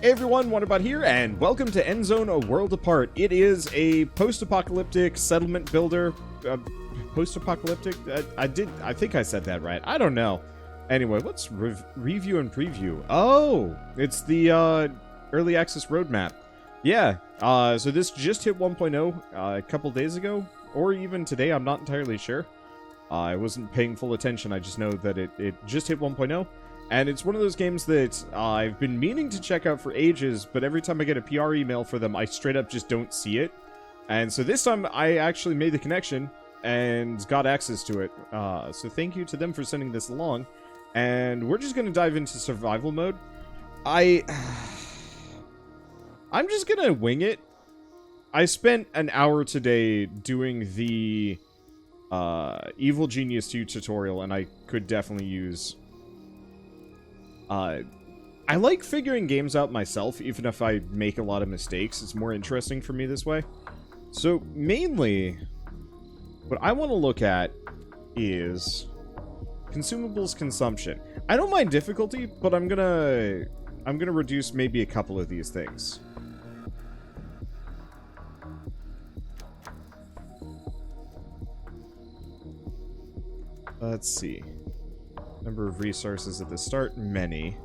Hey everyone, Wanderbot here, and welcome to Endzone, A World Apart. It is a post-apocalyptic settlement builder. Post-apocalyptic? I think I said that right. I don't know. Anyway, let's review and preview. Oh, it's the early access roadmap. Yeah, so this just hit 1.0 a couple days ago, or even today, I'm not entirely sure. I wasn't paying full attention, I just know that it just hit 1.0. And it's one of those games that I've been meaning to check out for ages, but every time I get a PR email for them, I straight up just don't see it. And so this time, I actually made the connection and got access to it. So thank you to them for sending this along. And we're just going to dive into survival mode. I'm just going to wing it. I spent an hour today doing the Evil Genius 2 tutorial, and I could definitely use... I like figuring games out myself, even if I make a lot of mistakes. It's more interesting for me this way. So, mainly, what I want to look at is consumables consumption. I don't mind difficulty, but I'm gonna reduce maybe a couple of these things. Let's see. Number of resources at the start, many.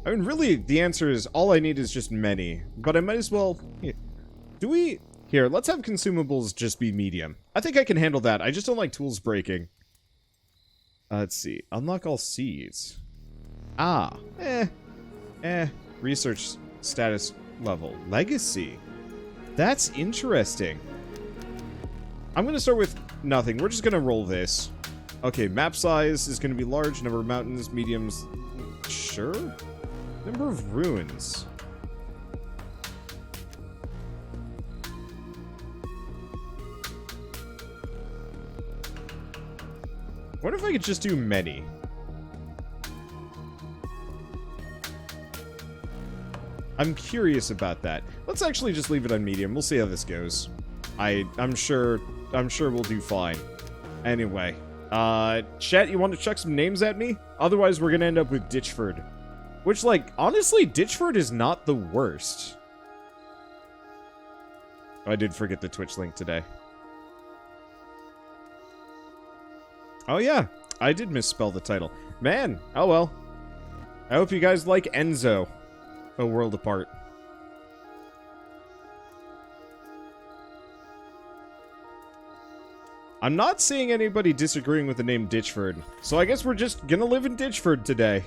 I mean, really, the answer is all I need is just many. But I might as well... Here, let's have consumables just be medium. I think I can handle that. I just don't like tools breaking. Let's see. Unlock all seeds. Research status level. Legacy. That's interesting. I'm going to start with nothing. We're just going to roll this. Okay, map size is going to be large. Number of mountains, mediums. Sure. Number of ruins. What if I could just do many? I'm curious about that. Let's actually just leave it on medium. We'll see how this goes. I'm sure we'll do fine. Anyway. Chat, you want to chuck some names at me? Otherwise, we're gonna end up with Ditchford. Which, like, honestly, Ditchford is not the worst. Oh, I did forget the Twitch link today. Oh, yeah. I did misspell the title. Man, oh well. I hope you guys like Enzo, A World Apart. I'm not seeing anybody disagreeing with the name Ditchford, so I guess we're just gonna live in Ditchford today.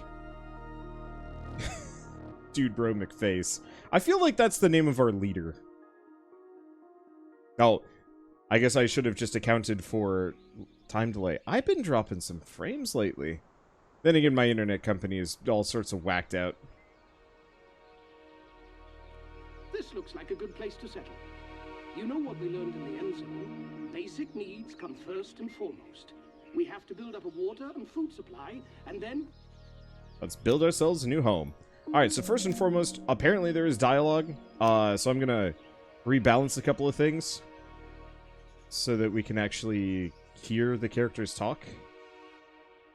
Dude Bro McFace. I feel like that's the name of our leader. Oh, I guess I should have just accounted for time delay. I've been dropping some frames lately. Then again, my internet company is all sorts of whacked out. This looks like a good place to settle. You know what we learned in the Endzone? Basic needs come first and foremost. We have to build up a water and food supply, and then... Let's build ourselves a new home. Alright, so first and foremost, apparently there is dialogue. So I'm gonna rebalance a couple of things so that we can actually hear the characters talk.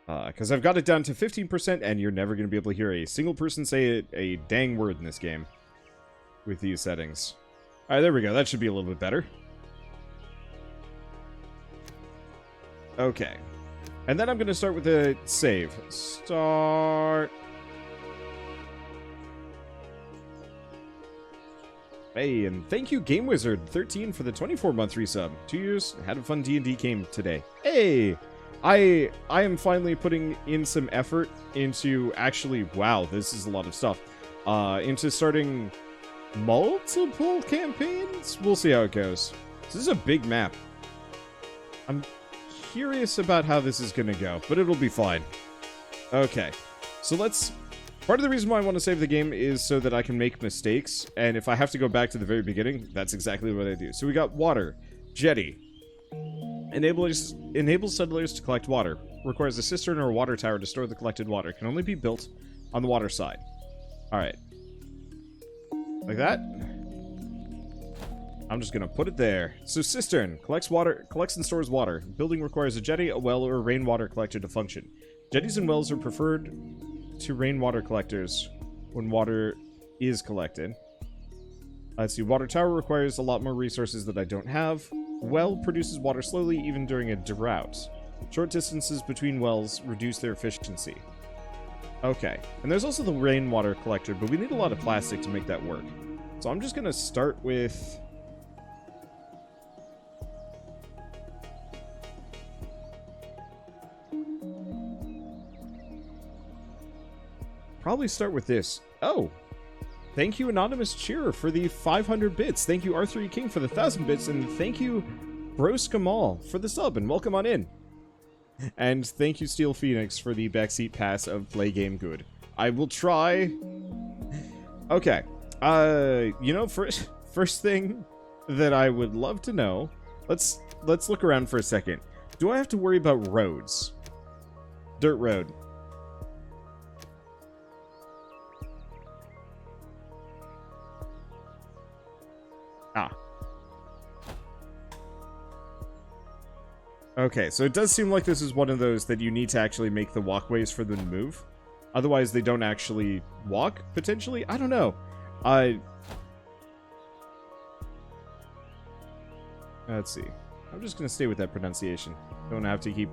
Because I've got it down to 15%, and you're never gonna be able to hear a single person say a dang word in this game with these settings. Alright, there we go. That should be a little bit better. Okay. And then I'm going to start with a save. Start. Hey, and thank you, GameWizard13, for the 24-month resub. 2 years, had a fun D&D game today. Hey! I am finally putting in some effort into actually... Wow, this is a lot of stuff. Into starting... multiple campaigns? We'll see how it goes. This is a big map. I'm curious about how this is gonna go, but it'll be fine. Okay, so let's... Part of the reason why I want to save the game is so that I can make mistakes, and if I have to go back to the very beginning, that's exactly what I do. So we got water. Jetty. Enables settlers to collect water. Requires a cistern or a water tower to store the collected water. Can only be built on the water side. Alright. Like that. I'm just gonna put it there. So cistern collects and stores water. Building requires a jetty, a well, or a rainwater collector to function. Jetties and wells are preferred to rainwater collectors when water is collected. Let's see. Water tower requires a lot more resources that I don't have. Well produces water slowly even during a drought. Short distances between wells reduce their efficiency. Okay. And there's also the rainwater collector, but we need a lot of plastic to make that work. So I'm just going to start with... Probably start with this. Oh! Thank you, Anonymous Cheerer, for the 500 bits. Thank you, R3 King, for the 1,000 bits. And thank you, Broskamal, for the sub. And welcome on in. And thank you, Steel Phoenix, for the backseat pass of Play Game Good. I will try... Okay. You know, first thing that I would love to know... Let's look around for a second. Do I have to worry about roads? Dirt road. Ah. Okay, so it does seem like this is one of those that you need to actually make the walkways for them to move. Otherwise, they don't actually walk, potentially? I don't know. Let's see. I'm just going to stay with that pronunciation. Don't have to keep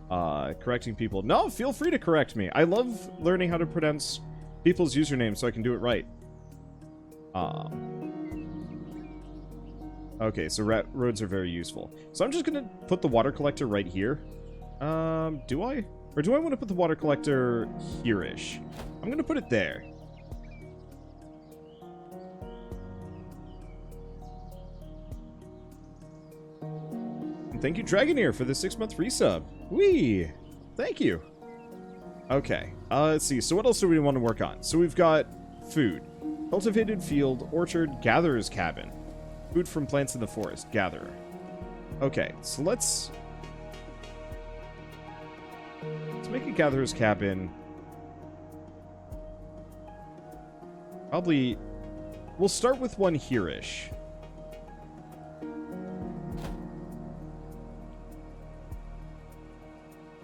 correcting people. No, feel free to correct me. I love learning how to pronounce people's usernames so I can do it right. Okay, so roads are very useful. So I'm just going to put the water collector right here. Do I? Or do I want to put the water collector here-ish? I'm going to put it there. And thank you, Dragoneer, for the 6-month resub. Whee! Thank you. Okay, let's see. So what else do we want to work on? So we've got food. Cultivated field, orchard, gatherer's cabin. Food from plants in the forest. Gatherer. Okay, so let's make a gatherer's cabin. Probably... We'll start with one here-ish.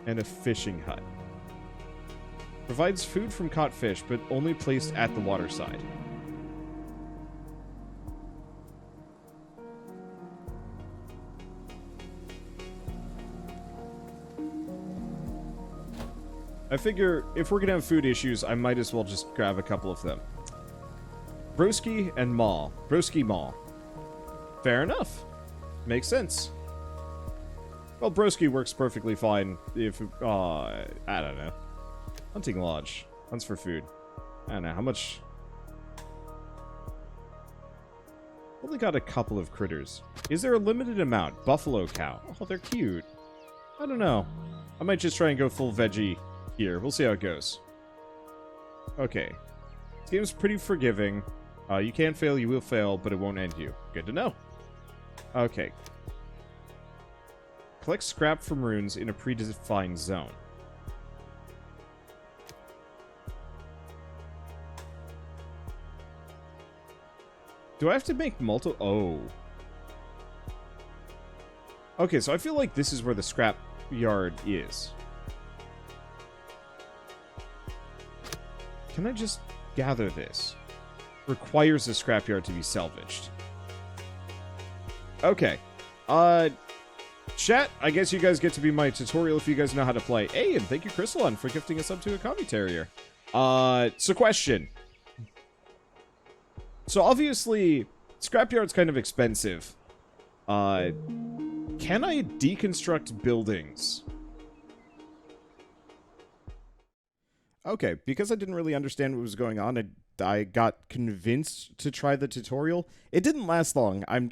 And a fishing hut. Provides food from caught fish, but only placed at the water side. I figure if we're gonna have food issues, I might as well just grab a couple of them. Broski and Maul. Broski Maul. Fair enough. Makes sense. Well, Broski works perfectly fine if, I don't know. Hunting Lodge. Hunts for food. I don't know, how much... Only got a couple of critters. Is there a limited amount? Buffalo cow. Oh, they're cute. I don't know. I might just try and go full veggie here. We'll see how it goes. Okay. This game's pretty forgiving. You can fail, you will fail, but it won't end you. Good to know. Okay. Collect scrap from runes in a predefined zone. Do I have to make multiple... Oh. Okay, so I feel like this is where the scrap yard is. Can I just gather this? Requires the scrapyard to be salvaged. Okay. Chat, I guess you guys get to be my tutorial if you guys know how to play. Hey, and thank you, Crystalon, for gifting us up to a Commie Terrier. So question. So obviously, scrapyard's kind of expensive. Can I deconstruct buildings? Okay, because I didn't really understand what was going on, I got convinced to try the tutorial. It didn't last long. I'm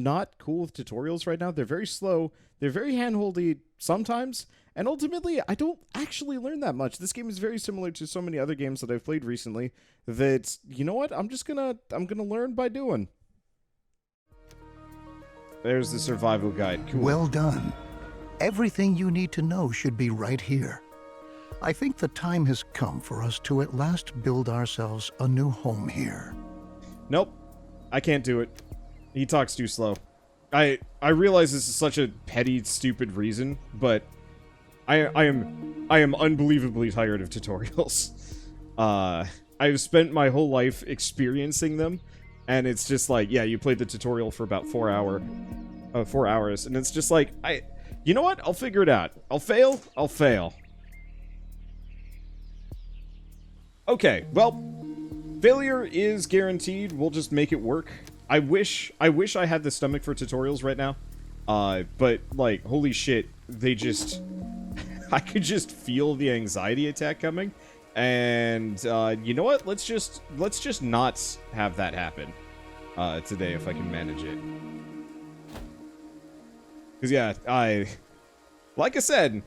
not cool with tutorials right now. They're very slow. They're very handholdy sometimes. And ultimately, I don't actually learn that much. This game is very similar to so many other games that I've played recently that, you know what? I'm gonna learn by doing. There's the survival guide. Cool. Well done. Everything you need to know should be right here. I think the time has come for us to at last build ourselves a new home here. Nope. I can't do it. He talks too slow. I realize this is such a petty, stupid reason, but I am unbelievably tired of tutorials. I I've spent my whole life experiencing them, and it's just like, yeah, you played the tutorial for about 4 hours, and it's just like, you know what? I'll figure it out. I'll fail. Okay, well, failure is guaranteed. We'll just make it work. I wish I had the stomach for tutorials right now. But, like, holy shit, they just... I could just feel the anxiety attack coming. And, you know what? Let's just not have that happen, today, if I can manage it. Because, yeah, like I said,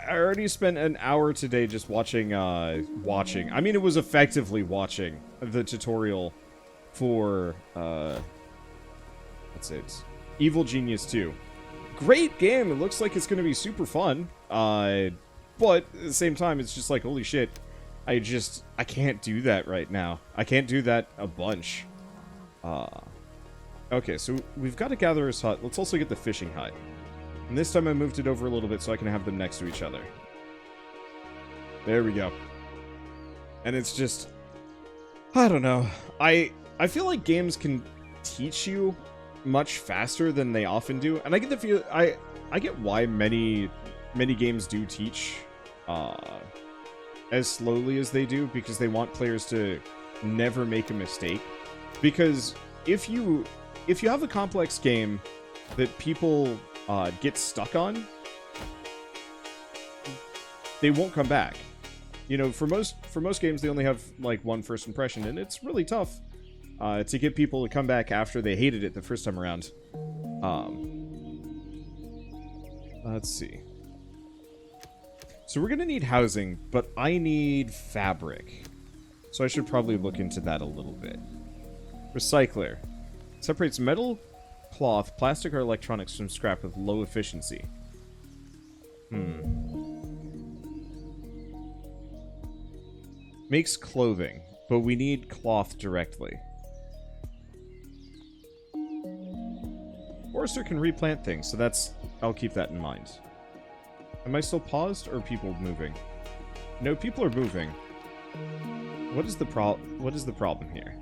I already spent an hour today just watching. I mean, it was effectively watching the tutorial for, let's say it's Evil Genius 2. Great game. It looks like it's going to be super fun. But at the same time, it's just like, holy shit. I can't do that right now. I can't do that a bunch. Okay, so we've got a gatherer's hut. Let's also get the fishing hut. And this time I moved it over a little bit so I can have them next to each other. There we go. And it's just... I don't know. I feel like games can teach you much faster than they often do. And I get the feel... I get why many games do teach as slowly as they do, because they want players to never make a mistake. Because if you have a complex game that people get stuck on, they won't come back. You know, for most games, they only have like one first impression, and it's really tough to get people to come back after they hated it the first time around. Let's see. So we're gonna need housing, but I need fabric. So I should probably look into that a little bit. Recycler. Separates metal, cloth, plastic, or electronics from scrap with low efficiency. Makes clothing, but we need cloth directly. Forester can replant things, so I'll keep that in mind. Am I still paused, or are people moving? No, people are moving. What is the problem here?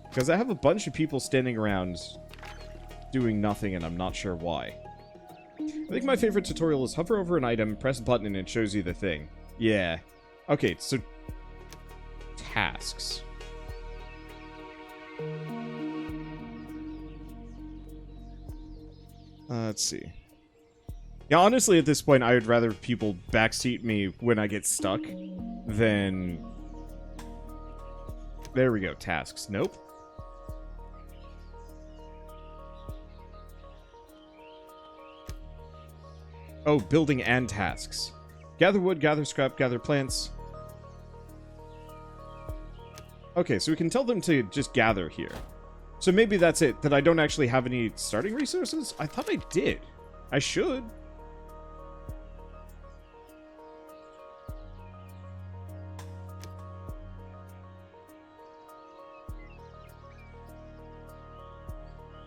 Because I have a bunch of people standing around doing nothing, and I'm not sure why. I think my favorite tutorial is hover over an item, press a button, and it shows you the thing. Yeah. Okay, so... tasks. Let's see. Yeah, honestly, at this point, I would rather people backseat me when I get stuck than... There we go, tasks. Nope. Oh, building and tasks. Gather wood, gather scrap, gather plants. Okay, so we can tell them to just gather here. So maybe that's it, that I don't actually have any starting resources? I thought I did. I should.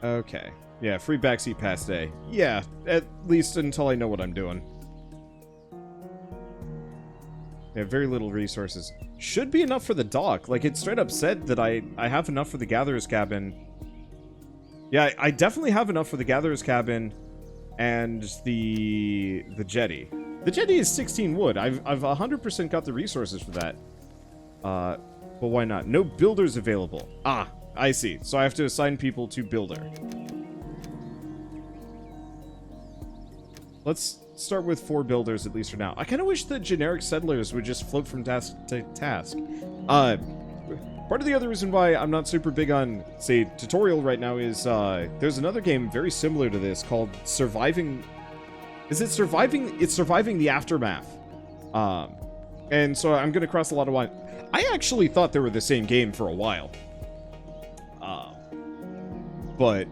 Okay. Yeah, free backseat pass day. Yeah, at least until I know what I'm doing. We have very little resources. Should be enough for the dock. Like, it straight up said that I have enough for the gatherer's cabin. Yeah, I definitely have enough for the gatherer's cabin and the jetty. The jetty is 16 wood. I've 100% got the resources for that. But why not? No builders available. Ah, I see. So I have to assign people to builder. Let's start with 4 builders, at least for now. I kind of wish the generic settlers would just float from task to task. Part of the other reason why I'm not super big on, say, tutorial right now is, there's another game very similar to this called Surviving... Is it Surviving? It's Surviving the Aftermath. And so I'm going to cross a lot of line. I actually thought they were the same game for a while. But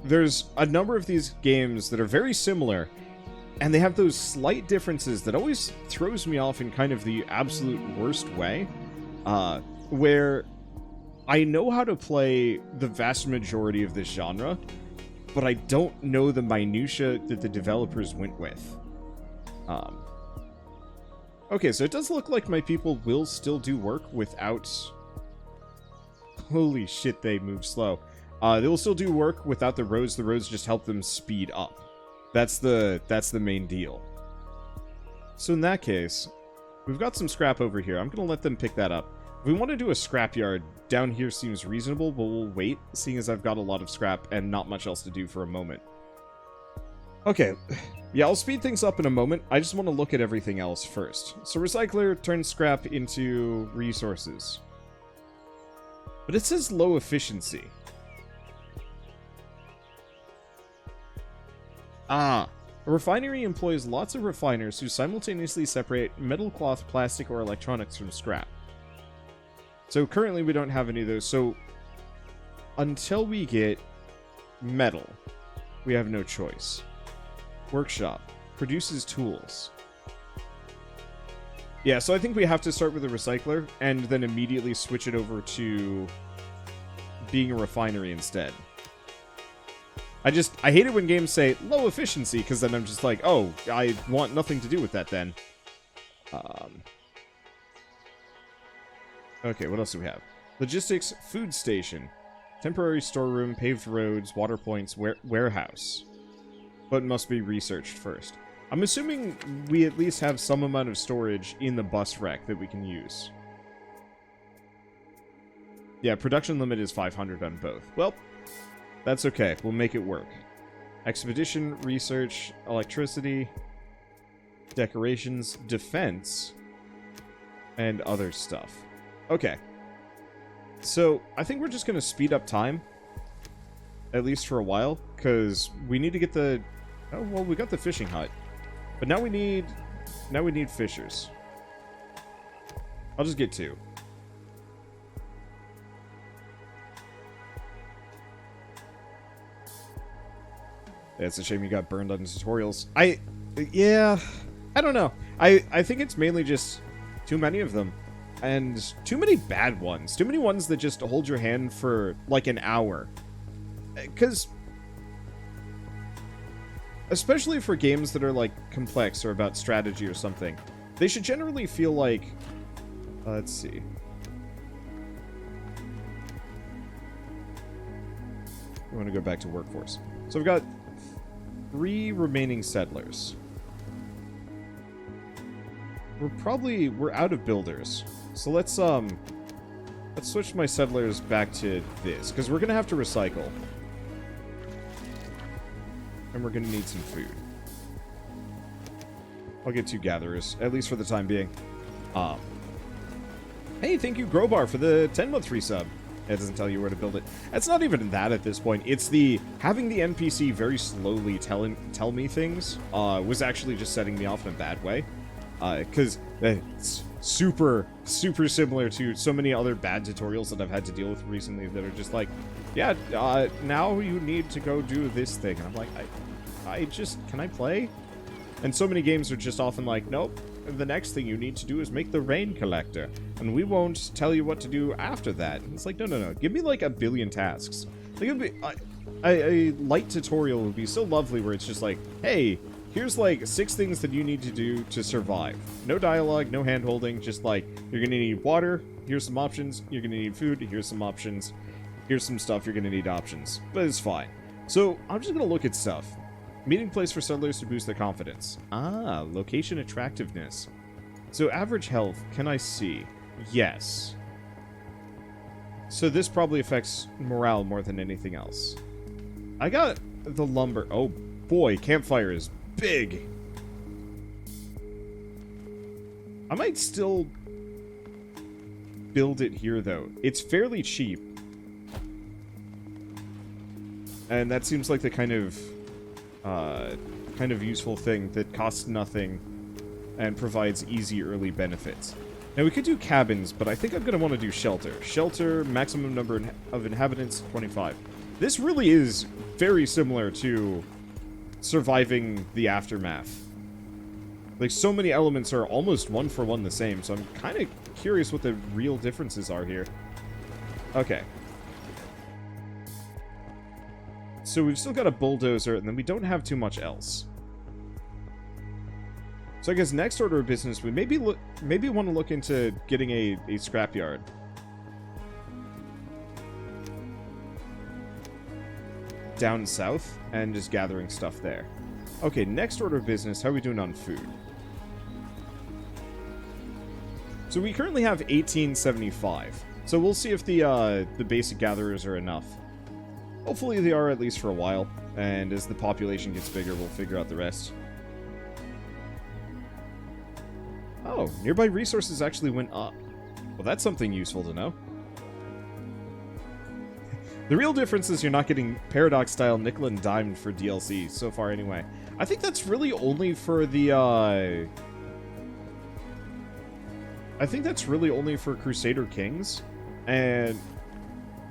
there's a number of these games that are very similar, and they have those slight differences that always throws me off in kind of the absolute worst way, where I know how to play the vast majority of this genre, but I don't know the minutia that the developers went with. Okay, so it does look like my people will still do work without... Holy shit, they move slow. They will still do work without the roads. The roads just help them speed up. That's the main deal. So in that case, we've got some scrap over here. I'm going to let them pick that up. If we want to do a scrapyard, down here seems reasonable, but we'll wait, seeing as I've got a lot of scrap and not much else to do for a moment. Okay, yeah, I'll speed things up in a moment. I just want to look at everything else first. So recycler turns scrap into resources. But it says low efficiency. Ah, a refinery employs lots of refiners who simultaneously separate metal, cloth, plastic, or electronics from scrap. So currently we don't have any of those, so until we get metal, we have no choice. Workshop produces tools. Yeah, so I think we have to start with a recycler and then immediately switch it over to being a refinery instead. I hate it when games say low efficiency, because then I'm just like, oh, I want nothing to do with that then. Okay, what else do we have? Logistics, food station, temporary storeroom, paved roads, water points, warehouse. But must be researched first. I'm assuming we at least have some amount of storage in the bus wreck that we can use. Yeah, production limit is 500 on both. Well, that's okay. We'll make it work. Expedition, research, electricity, decorations, defense, and other stuff. Okay. So, I think we're just going to speed up time. At least for a while. Because we need to get the... Oh, well, we got the fishing hut. But now we need fishers. I'll just get 2. Yeah, it's a shame you got burned on tutorials. Yeah, I don't know. I think it's mainly just too many of them. And too many bad ones. Too many ones that just hold your hand for, like, an hour. Because... especially for games that are, like, complex or about strategy or something, they should generally feel like... let's see. I want to go back to workforce. So we've got 3 remaining settlers. We're out of builders. So let's switch my settlers back to this, because we're going to have to recycle. And we're going to need some food. I'll get 2 gatherers, at least for the time being. Hey, thank you, Growbar, for the 10-month resub. It doesn't tell you where to build it. It's not even that at this point. It's having the NPC very slowly tell me things was actually just setting me off in a bad way. Because it's super similar to so many other bad tutorials that I've had to deal with recently that are just like, yeah, now you need to go do this thing. And I'm like, can I play? And so many games are just often like, nope, the next thing you need to do is make the rain collector. And we won't tell you what to do after that. And it's like, no. Give me like a billion tasks. Like, it'd be, a light tutorial would be so lovely where it's just like, hey, here's like 6 things that you need to do to survive. No dialogue, no hand-holding, just like, you're gonna need water, here's some options, you're gonna need food, here's some options, here's some stuff, you're gonna need options. But it's fine. So, I'm just gonna look at stuff. Meeting place for settlers to boost their confidence. Ah, location attractiveness. So, average health, can I see? Yes. So this probably affects morale more than anything else. I got the lumber. Oh boy, campfire is big. I might still build it here though. It's fairly cheap. And that seems like the kind of useful thing that costs nothing and provides easy early benefits. Now we could do cabins, but I think I'm going to want to do shelter. Shelter, maximum number of inhabitants, 25. This really is very similar to surviving the aftermath. Like, so many elements are almost one for one the same, so I'm kind of curious what the real differences are here. Okay. So we've still got a bulldozer, and then we don't have too much else. So I guess next order of business, we maybe want to look into getting a scrapyard. Down south, and just gathering stuff there. Okay, next order of business, how are we doing on food? So we currently have 1875. So we'll see if the basic gatherers are enough. Hopefully they are, at least for a while. And as the population gets bigger, we'll figure out the rest. Oh, nearby resources actually went up. Well, that's something useful to know. The real difference is you're not getting Paradox-style nickel and dime for DLC, so far anyway. I think that's really only for the, I think that's really only for Crusader Kings, and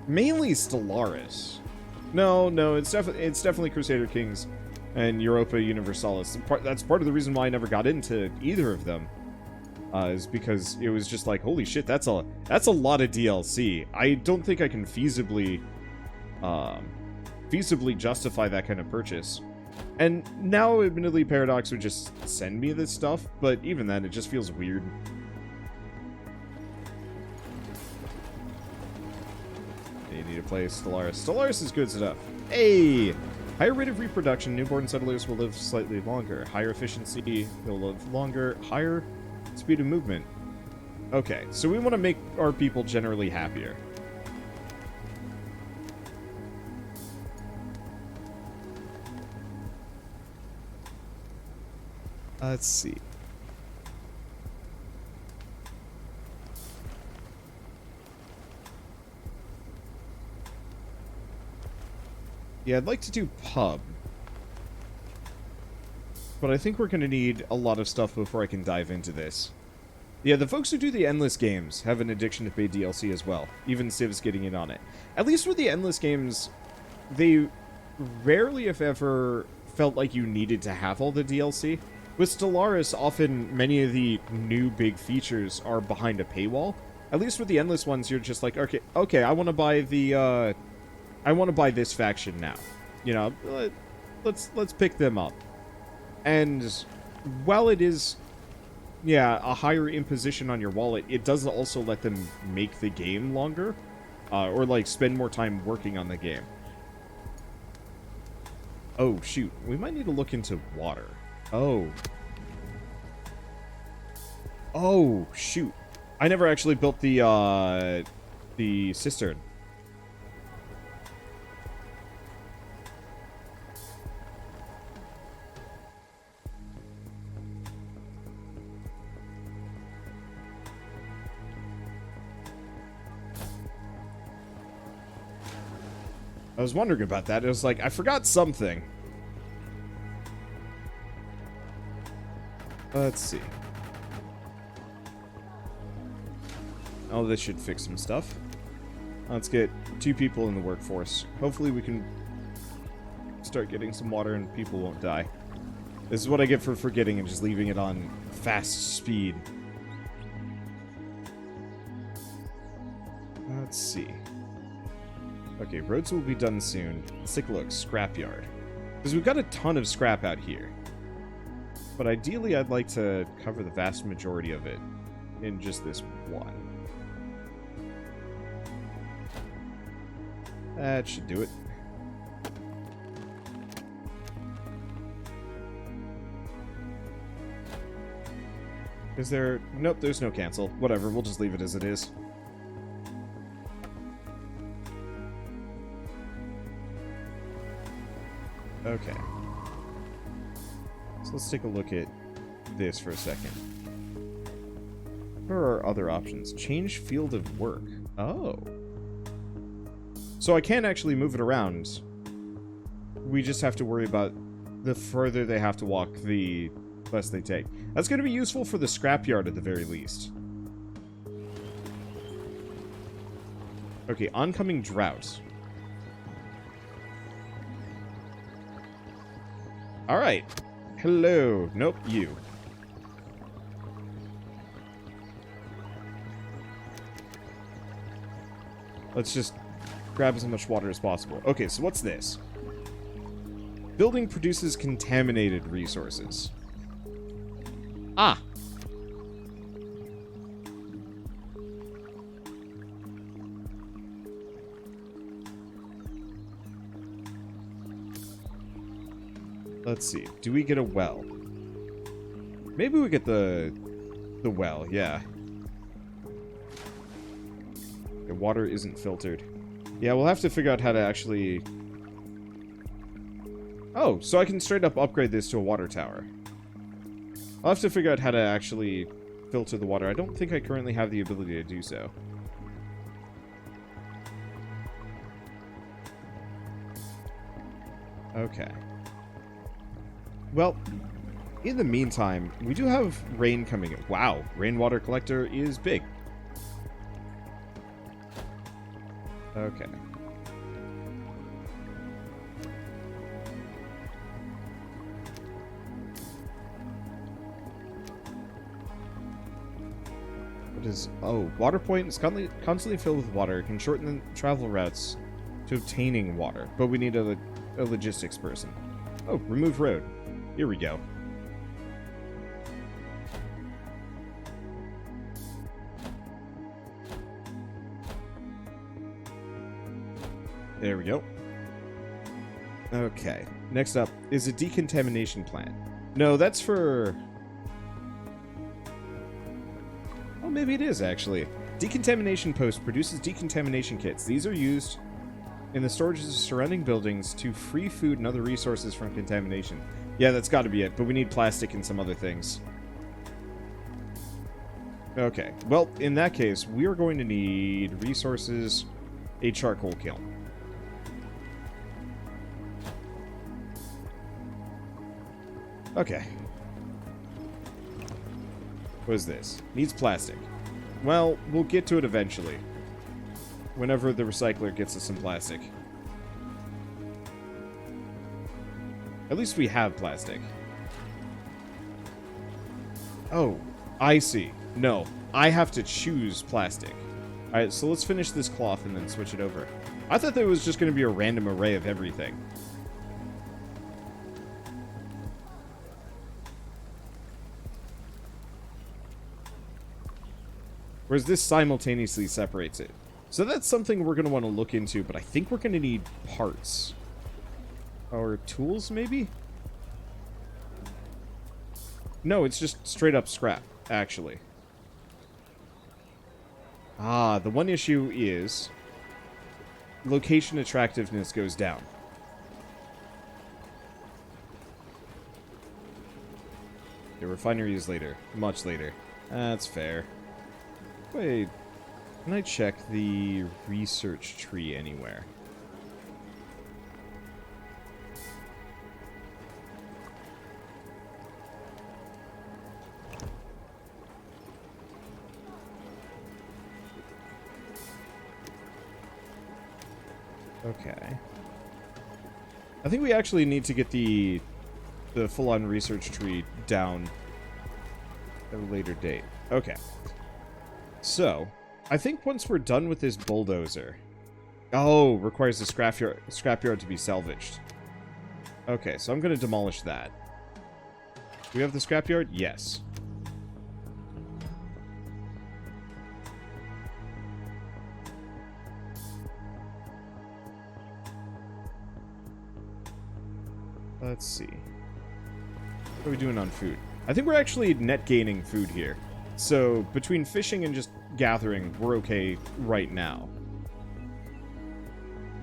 mainly Stellaris. No, it's definitely Crusader Kings and Europa Universalis. That's part of the reason why I never got into either of them, is because it was just like, holy shit, that's a lot of DLC. I don't think I can feasibly justify that kind of purchase. And now, admittedly, Paradox would just send me this stuff, but even then, it just feels weird. You need to play Stellaris. Stellaris is good stuff. Hey! Higher rate of reproduction, newborn settlers will live slightly longer. Higher efficiency, they'll live longer. Higher speed of movement. Okay, so we want to make our people generally happier. Let's see. Yeah, I'd like to do pub. But I think we're going to need a lot of stuff before I can dive into this. Yeah, the folks who do the Endless games have an addiction to paid DLC as well. Even Civ's getting in on it. At least with the Endless games, they rarely, if ever, felt like you needed to have all the DLC. With Stellaris, often many of the new big features are behind a paywall. At least with the Endless ones, you're just like, okay, I want to buy the, I want to buy this faction now. You know, let's pick them up. And while it is, yeah, a higher imposition on your wallet, it does also let them make the game longer, or like spend more time working on the game. Oh shoot, we might need to look into water. Oh shoot, I never actually built the cistern. I was wondering about that. It was like, I forgot something. Let's see. Oh, this should fix some stuff. Let's get 2 people in the workforce. Hopefully we can start getting some water and people won't die. This is what I get for forgetting and just leaving it on fast speed. Let's see. Okay, roads will be done soon. Let's take a look. Scrapyard. Because we've got a ton of scrap out here. But ideally, I'd like to cover the vast majority of it in just this one. That should do it. Is there... Nope, there's no cancel. Whatever, we'll just leave it as it is. Okay. So let's take a look at this for a second. There are other options. Change field of work. Oh. So I can actually move it around. We just have to worry about the further they have to walk, the less they take. That's going to be useful for the scrapyard at the very least. Okay, oncoming drought. Alright. Hello. Nope, you. Let's just grab as much water as possible. Okay, so what's this? Building produces contaminated resources. Ah! Let's see. Do we get a well? Maybe we get the well, yeah. The water isn't filtered. Yeah, we'll have to figure out how to actually... Oh, so I can straight up upgrade this to a water tower. I'll have to figure out how to actually filter the water. I don't think I currently have the ability to do so. Okay. Well, in the meantime, we do have rain coming in. Wow, rainwater collector is big. Okay. What is... Oh, water point is constantly filled with water. It can shorten the travel routes to obtaining water. But we need a logistics person. Oh, remove road. Here we go. There we go. Okay. Next up is a decontamination plant. No, that's for... Oh, maybe it is, actually. Decontamination post produces decontamination kits. These are used in the storages of surrounding buildings to free food and other resources from contamination. Yeah, that's got to be it, but we need plastic and some other things. Okay, well, in that case, we are going to need resources, a charcoal kiln. Okay. What is this? Needs plastic. Well, we'll get to it eventually. Whenever the recycler gets us some plastic. At least we have plastic. Oh, I see. No, I have to choose plastic. Alright, so let's finish this cloth and then switch it over. I thought there was just going to be a random array of everything. Whereas this simultaneously separates it. So that's something we're going to want to look into, but I think we're going to need parts. Or tools, maybe? No, it's just straight up scrap, actually. Ah, the one issue is location attractiveness goes down. The refinery is later. Much later. That's fair. Wait, can I check the research tree anywhere? Okay. I think we actually need to get the full-on research tree down at a later date. Okay. So, I think once we're done with this bulldozer... Oh, requires the scrapyard to be salvaged. Okay, so I'm going to demolish that. Do we have the scrapyard? Yes. Let's see. What are we doing on food? I think we're actually net gaining food here. So, between fishing and just gathering, we're okay right now.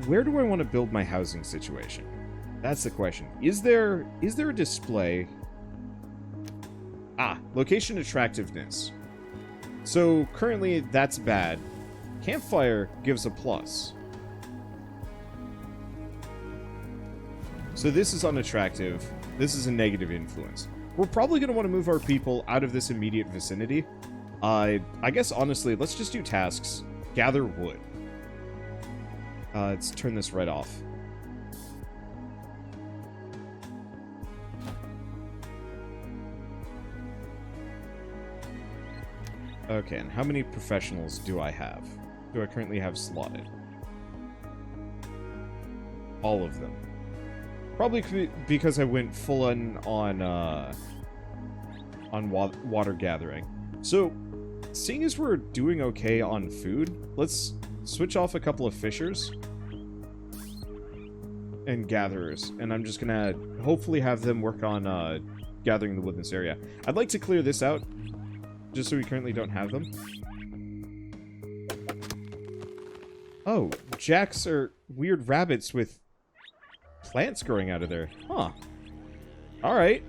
Where do I want to build my housing situation? That's the question. Is there a display? Ah, location attractiveness. So, currently, that's bad. Campfire gives a plus. So this is unattractive. This is a negative influence. We're probably going to want to move our people out of this immediate vicinity. I guess, honestly, let's just do tasks. Gather wood. Let's turn this right off. Okay, and how many professionals do I have? Do I currently have slotted? All of them. Probably because I went full on on water gathering. So, seeing as we're doing okay on food, let's switch off a couple of fishers and gatherers, and I'm just gonna hopefully have them work on gathering the wood in this area. I'd like to clear this out, just so we currently don't have them. Oh, jacks are weird rabbits with plants growing out of there. Huh. Alright.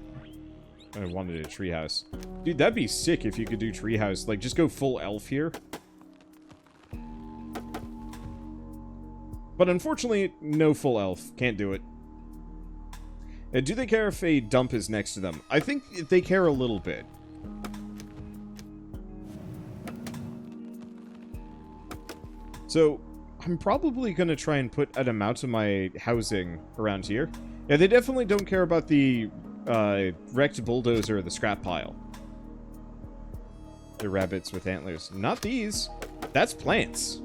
I wanted a treehouse. Dude, that'd be sick if you could do treehouse. Like, just go full elf here. But unfortunately, no full elf. Can't do it. Do they care if a dump is next to them? I think they care a little bit. So, I'm probably going to try and put an amount of my housing around here. Yeah, they definitely don't care about the wrecked bulldozer or the scrap pile. The rabbits with antlers. Not these. That's plants.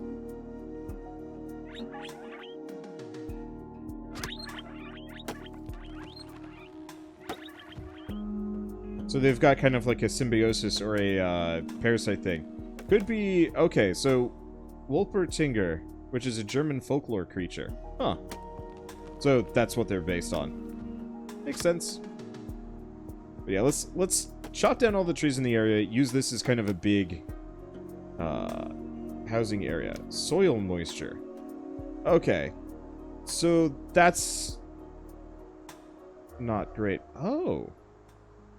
So they've got kind of like a symbiosis or a parasite thing. Could be... Okay, so Wolpertinger, which is a German folklore creature. Huh. So that's what they're based on. Makes sense. But yeah, let's chop down all the trees in the area. Use this as kind of a big housing area. Soil moisture. Okay. So that's not great. Oh.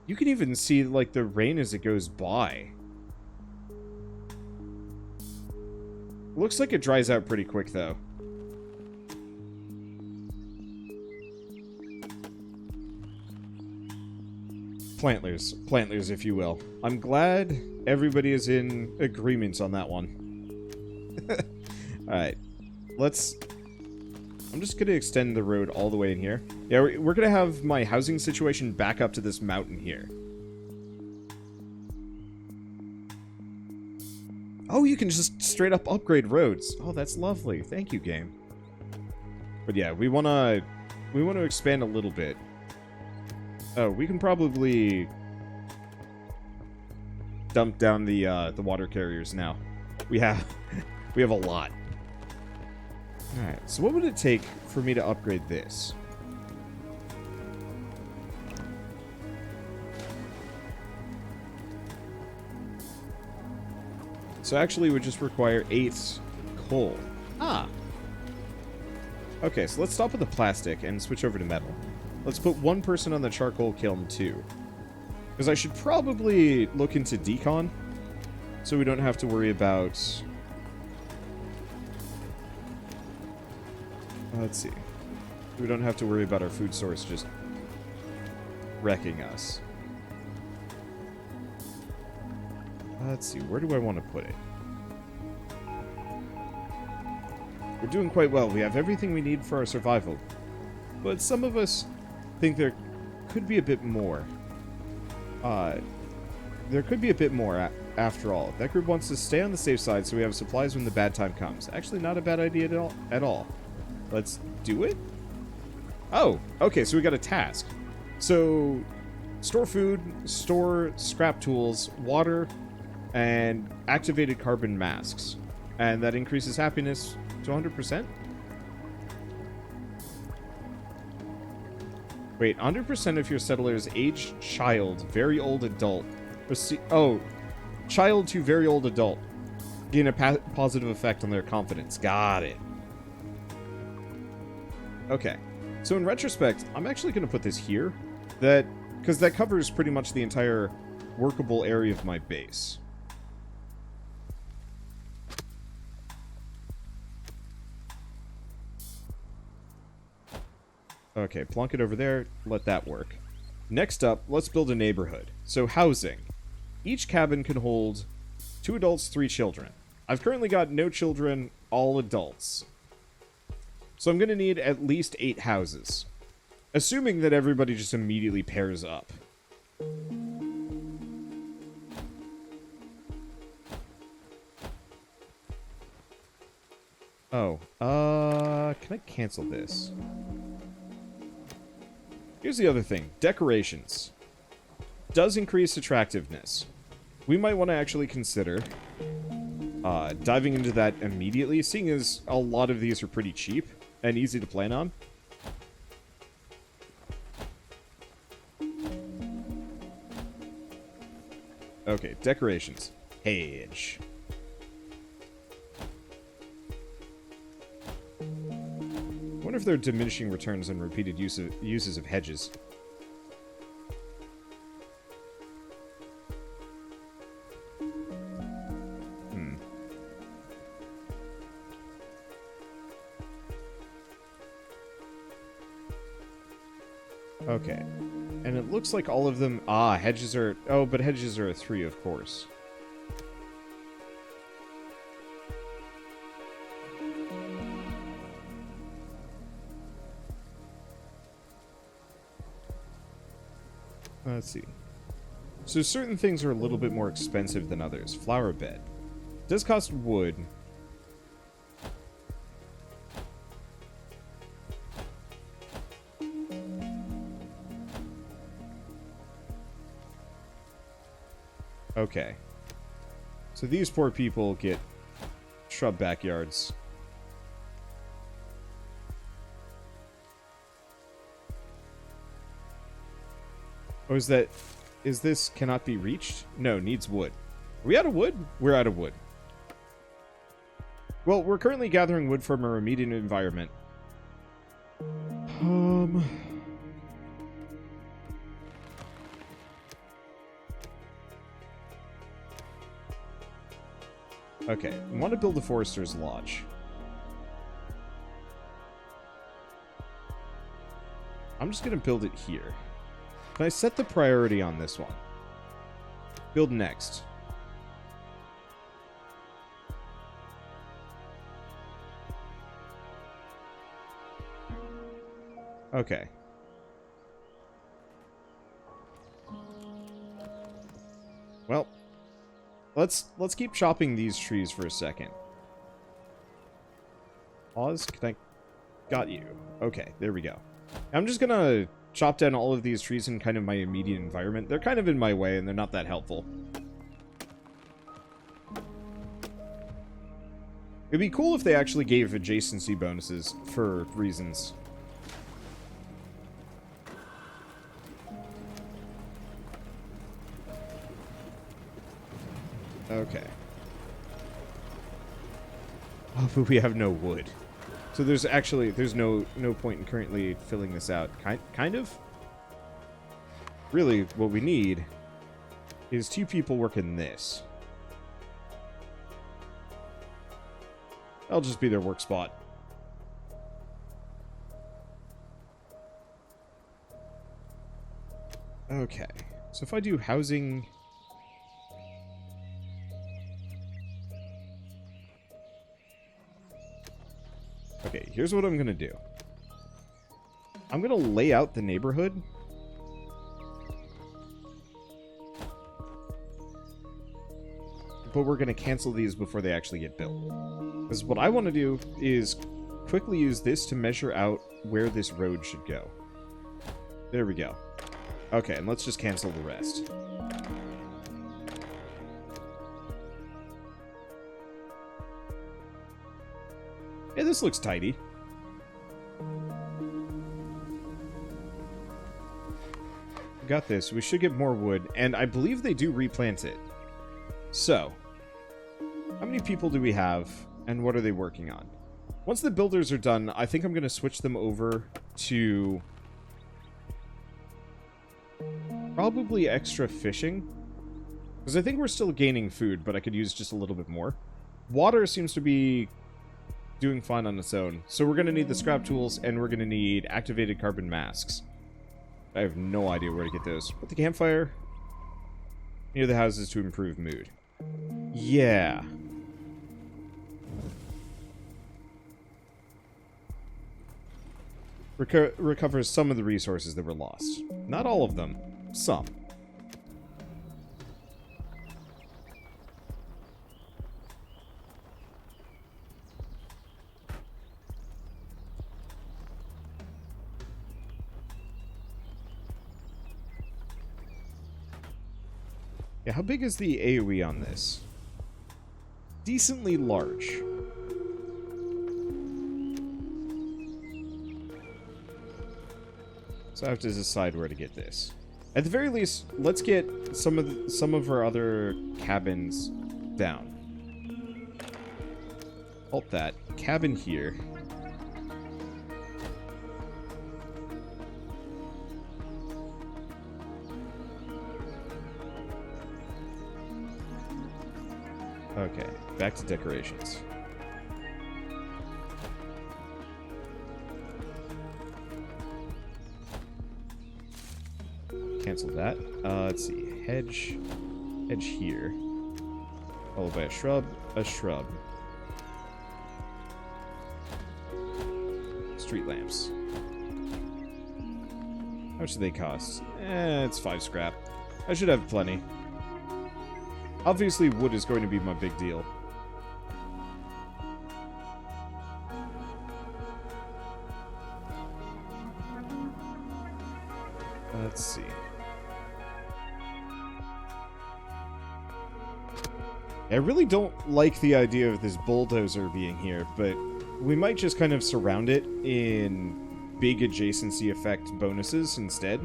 You can even see, like, the rain as it goes by. Looks like it dries out pretty quick, though. Plantlers, if you will. I'm glad everybody is in agreement on that one. Alright. I'm just going to extend the road all the way in here. Yeah, we're going to have my housing situation back up to this mountain here. Oh, you can just straight up upgrade roads. Oh, that's lovely. Thank you, game. But yeah, we want to expand a little bit. Oh, we can probably dump down the water carriers now. We have a lot. Alright, so what would it take for me to upgrade this? So actually, we just require 8 coal. Ah! Okay, so let's stop with the plastic and switch over to metal. Let's put one person on the charcoal kiln, too. Because I should probably look into decon, so we don't have to worry about... Let's see. We don't have to worry about our food source just wrecking us. Let's see, where do I want to put it? We're doing quite well. We have everything we need for our survival. But some of us think there could be a bit more. There could be a bit more, after all. That group wants to stay on the safe side so we have supplies when the bad time comes. Actually, not a bad idea at all. Let's do it? Oh, okay, so we got a task. So, store food, store scrap tools, water, and activated carbon masks. And that increases happiness to 100%? Wait, 100% of your settlers age child, very old adult. Oh, child to very old adult. Gain a positive effect on their confidence. Got it. Okay. So in retrospect, I'm actually going to put this here. Because that covers pretty much the entire workable area of my base. Okay, plonk it over there. Let that work. Next up, let's build a neighborhood. So housing. Each cabin can hold 2 adults, 3 children. I've currently got no children, all adults. So I'm going to need at least 8 houses. Assuming that everybody just immediately pairs up. Oh, can I cancel this? Here's the other thing. Decorations. does increase attractiveness. We might want to actually consider diving into that immediately, seeing as a lot of these are pretty cheap and easy to plan on. Okay, decorations. Hedge. I wonder if there are diminishing returns on repeated uses of hedges. Okay. And it looks like all of them... Ah, hedges are... Oh, but hedges are a 3, of course. Let's see. So certain things are a little bit more expensive than others. Flower bed. Does cost wood. Okay. So these poor people get shrub backyards. Oh, is this cannot be reached? No, needs wood. Are we out of wood? We're out of wood. Well, we're currently gathering wood from our immediate environment. Okay, I want to build a forester's lodge. I'm just going to build it here. Can I set the priority on this one? Build next. Okay. Well, let's keep chopping these trees for a second. Pause. Can I... Got you. Okay, there we go. I'm just gonna chop down all of these trees in kind of my immediate environment. They're kind of in my way, and they're not that helpful. It'd be cool if they actually gave adjacency bonuses for reasons. Okay. Oh, but we have no wood. So there's no point in currently filling this out. Kind of? Really, what we need is 2 people working this. That'll just be their work spot. Okay. So if I do housing... Okay, here's what I'm gonna do. I'm gonna lay out the neighborhood. But we're gonna cancel these before they actually get built. Because what I want to do is quickly use this to measure out where this road should go. There we go. Okay, and let's just cancel the rest. Yeah, this looks tidy. Got this. We should get more wood, and I believe they do replant it. So, how many people do we have, and what are they working on? Once the builders are done, I think I'm going to switch them over to probably extra fishing, because I think we're still gaining food, but I could use just a little bit more. Water seems to be doing fine on its own. So we're going to need the scrap tools, and we're going to need activated carbon masks. I have no idea where to get those. Put the campfire near the houses to improve mood. Yeah. Recovers some of the resources that were lost. Not all of them. Some. Yeah, how big is the AoE on this? Decently large. So I have to decide where to get this. At the very least, let's get some of our other cabins down. Halt that. Cabin here. Okay, back to decorations. Cancel that. Let's see. Hedge here. Followed by a shrub. Street lamps. How much do they cost? It's 5 scrap. I should have plenty. Obviously, wood is going to be my big deal. Let's see. I really don't like the idea of this bulldozer being here, but we might just kind of surround it in big adjacency effect bonuses instead,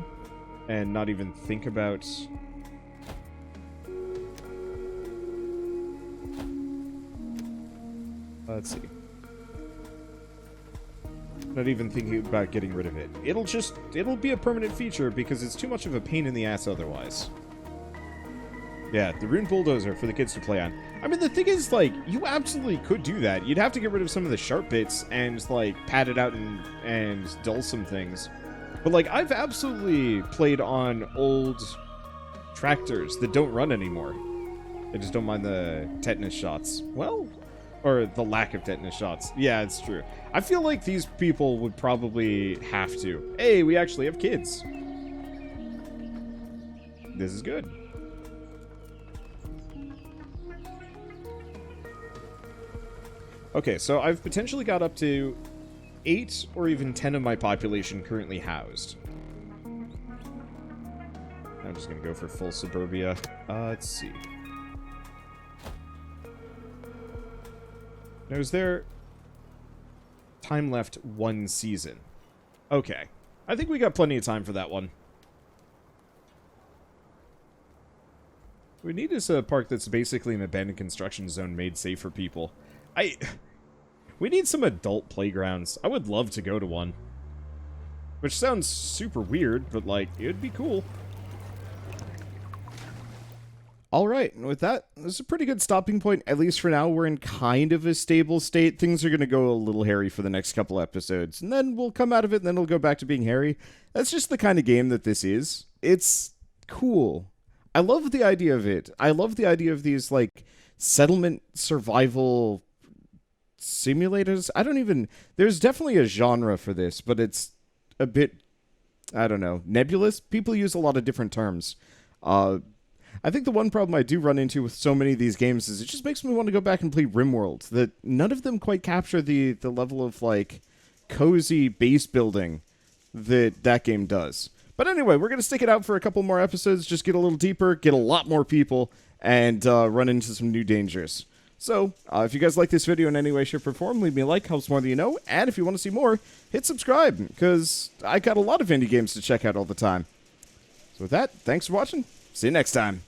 and not even think about... Let's see. Not even thinking about getting rid of it. It'll be a permanent feature because it's too much of a pain in the ass otherwise. Yeah, the rune bulldozer for the kids to play on. I mean, the thing is, like, you absolutely could do that. You'd have to get rid of some of the sharp bits and, like, pad it out and dull some things. But, like, I've absolutely played on old tractors that don't run anymore. I just don't mind the tetanus shots. Well... Or the lack of tetanus shots. Yeah, it's true. I feel like these people would probably have to. Hey, we actually have kids. This is good. Okay, so I've potentially got up to 8 or even 10 of my population currently housed. I'm just going to go for full suburbia. Let's see. Now, is there time left 1 season? Okay. I think we got plenty of time for that one. What we need is a park that's basically an abandoned construction zone made safe for people. We need some adult playgrounds. I would love to go to one. Which sounds super weird, but, like, it would be cool. Alright, and with that, this is a pretty good stopping point. At least for now, we're in kind of a stable state. Things are going to go a little hairy for the next couple episodes. And then we'll come out of it, and then it'll go back to being hairy. That's just the kind of game that this is. It's cool. I love the idea of it. I love the idea of these, like, settlement survival simulators. I don't even... There's definitely a genre for this, but it's a bit, I don't know, nebulous. People use a lot of different terms. I think the one problem I do run into with so many of these games is it just makes me want to go back and play RimWorld. That none of them quite capture the level of, like, cozy base building that game does. But anyway, we're going to stick it out for a couple more episodes, just get a little deeper, get a lot more people, and run into some new dangers. So, if you guys like this video in any way, shape, or form, leave me a like, helps more than you know, and if you want to see more, hit subscribe, because I got a lot of indie games to check out all the time. So with that, thanks for watching. See you next time.